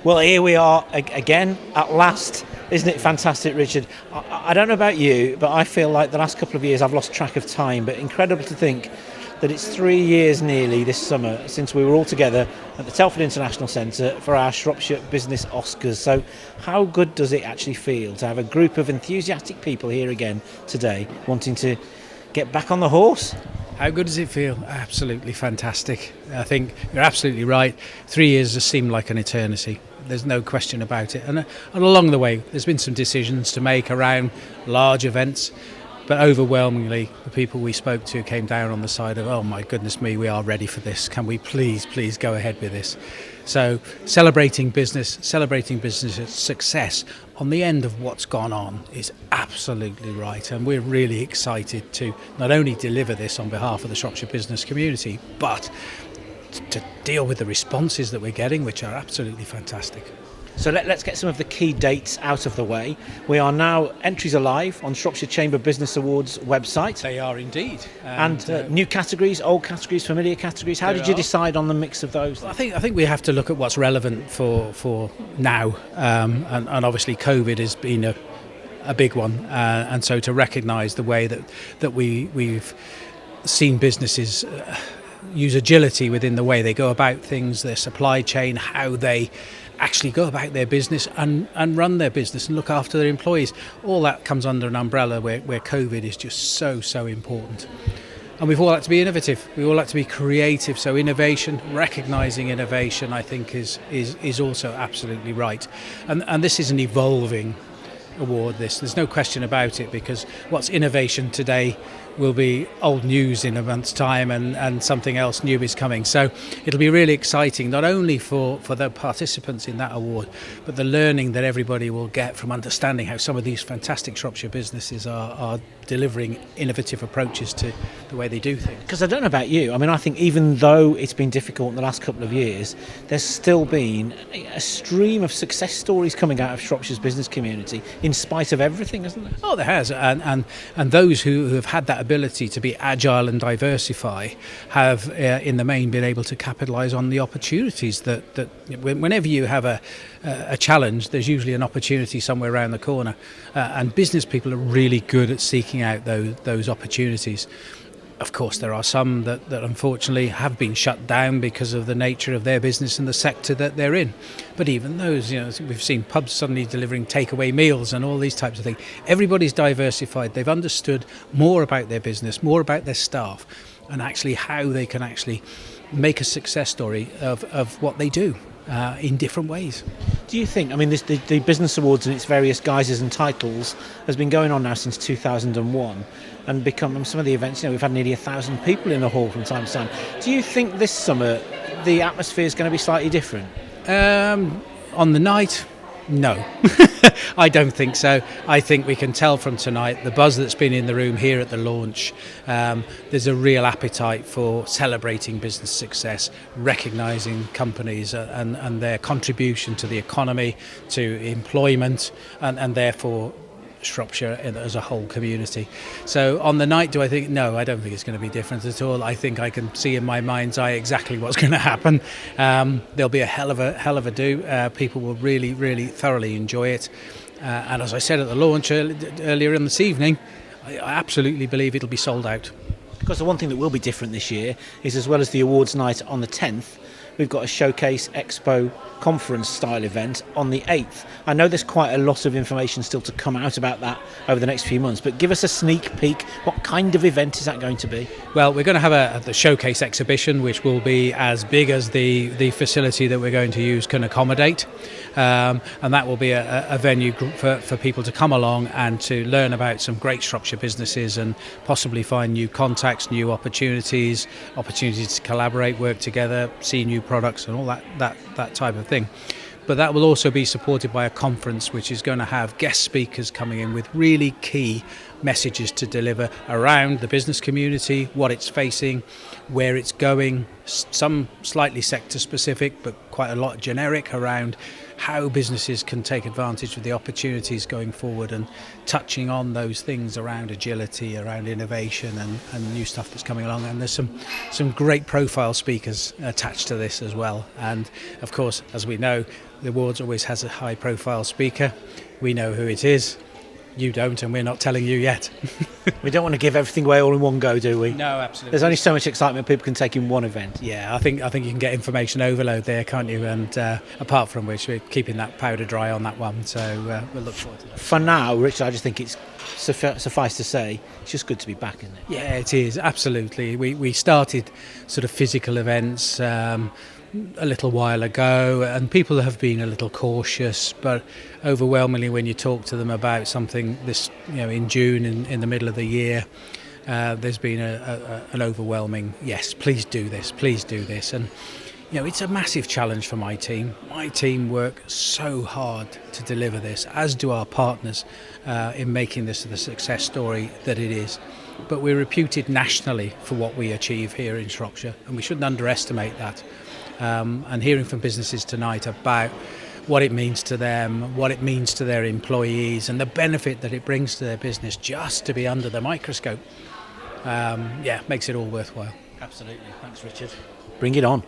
Well, here we are again at last. Isn't it fantastic, Richard? I don't know about you, but I feel like the last couple of years I've lost track of time, but incredible to think that it's 3 years nearly this summer since we were all together at the Telford International Centre for our Shropshire Business Oscars. So how good does it actually feel to have a group of enthusiastic people here again today wanting to get back on the horse? How good does it feel? Absolutely fantastic. I think you're absolutely right. 3 years has seemed like an eternity. There's no question about it. And along the way, there's been some decisions to make around large events. But overwhelmingly, the people we spoke to came down on the side of, oh my goodness me, we are ready for this. Can we please go ahead with this? So celebrating business success on the end of what's gone on is absolutely right. And we're really excited to not only deliver this on behalf of the Shropshire business community, but to deal with the responses that we're getting, which are absolutely fantastic. So let's get some of the key dates out of the way. We are now, entries are live on Shropshire Chamber Business Awards website. They are indeed. And new categories, old categories, familiar categories. How did you decide on the mix of those? Well, I think we have to look at what's relevant for now. And obviously COVID has been a big one. And so to recognise the way that we've seen businesses use agility within the way they go about things, their supply chain, how they actually go about their business and run their business and look after their employees. All that comes under an umbrella where COVID is just so important. And we've all had to be innovative. We all had to be creative. So innovation, recognising innovation, I think is also absolutely right. And this is an evolving award. There's no question about it, because what's innovation today will be old news in a month's time, and something else new is coming. So it'll be really exciting, not only for the participants in that award, but the learning that everybody will get from understanding how some of these fantastic Shropshire businesses are delivering innovative approaches to the way they do things. Because I don't know about you, I mean, I think even though it's been difficult in the last couple of years, there's still been a stream of success stories coming out of Shropshire's business community in spite of everything, isn't there? Oh, there has, and those who have had that ability to be agile and diversify have in the main been able to capitalise on the opportunities that whenever you have a challenge, there's usually an opportunity somewhere around the corner, and business people are really good at seeking out those opportunities. Of course, there are some that unfortunately have been shut down because of the nature of their business and the sector that they're in. But even those, we've seen pubs suddenly delivering takeaway meals and all these types of things. Everybody's diversified. They've understood more about their business, more about their staff, and actually how they can actually make a success story of what they do in different ways. Do you think, I mean, the Business Awards in its various guises and titles has been going on now since 2001 and become some of the events, we've had nearly 1,000 people in the hall from time to time. Do you think this summer the atmosphere is going to be slightly different? On the night, no. I don't think so. I think we can tell from tonight, the buzz that's been in the room here at the launch, there's a real appetite for celebrating business success, recognising companies and their contribution to the economy, to employment, and therefore Shropshire as a whole community. So on the night, do I think? No, I don't think it's going to be different at all. I think I can see in my mind's eye exactly what's going to happen. There'll be a hell of a do. People will really thoroughly enjoy it. And as I said at the launch earlier in this evening, I absolutely believe it'll be sold out. Because the one thing that will be different this year is, as well as the awards night on the 10th, we've got a showcase expo conference style event on the 8th. I know there's quite a lot of information still to come out about that over the next few months, but give us a sneak peek. What kind of event is that going to be? Well, we're going to have the showcase exhibition, which will be as big as the facility that we're going to use can accommodate. And that will be a venue for people to come along and to learn about some great Shropshire businesses and possibly find new contacts, new opportunities to collaborate, work together, see new products and all that type of thing. But that will also be supported by a conference which is going to have guest speakers coming in with really key messages to deliver around the business community, what it's facing, where it's going, some slightly sector specific, but quite a lot generic around how businesses can take advantage of the opportunities going forward, and touching on those things around agility, around innovation and new stuff that's coming along. And there's some great profile speakers attached to this as well. And of course, as we know, the awards always has a high profile speaker. We know who it is. You don't, and we're not telling you yet. We don't want to give everything away all in one go, do we? No, absolutely. There's only so much excitement people can take in one event. Yeah, I think you can get information overload there, can't you? And apart from which, we're keeping that powder dry on that one, so we'll look forward to that. For now, Richard, I just think it's suffice to say, it's just good to be back, isn't it? Yeah, it is, absolutely. We started sort of physical events a little while ago, and people have been a little cautious, but overwhelmingly when you talk to them about something this, in June, in the middle of the year, there's been an overwhelming yes, please do this. And it's a massive challenge for my team. My team work so hard to deliver this, as do our partners, in making this the success story that it is. But we're reputed nationally for what we achieve here in Shropshire, and we shouldn't underestimate that. And hearing from businesses tonight about what it means to them, what it means to their employees, and the benefit that it brings to their business just to be under the microscope, makes it all worthwhile. Absolutely. Thanks, Richard. Bring it on.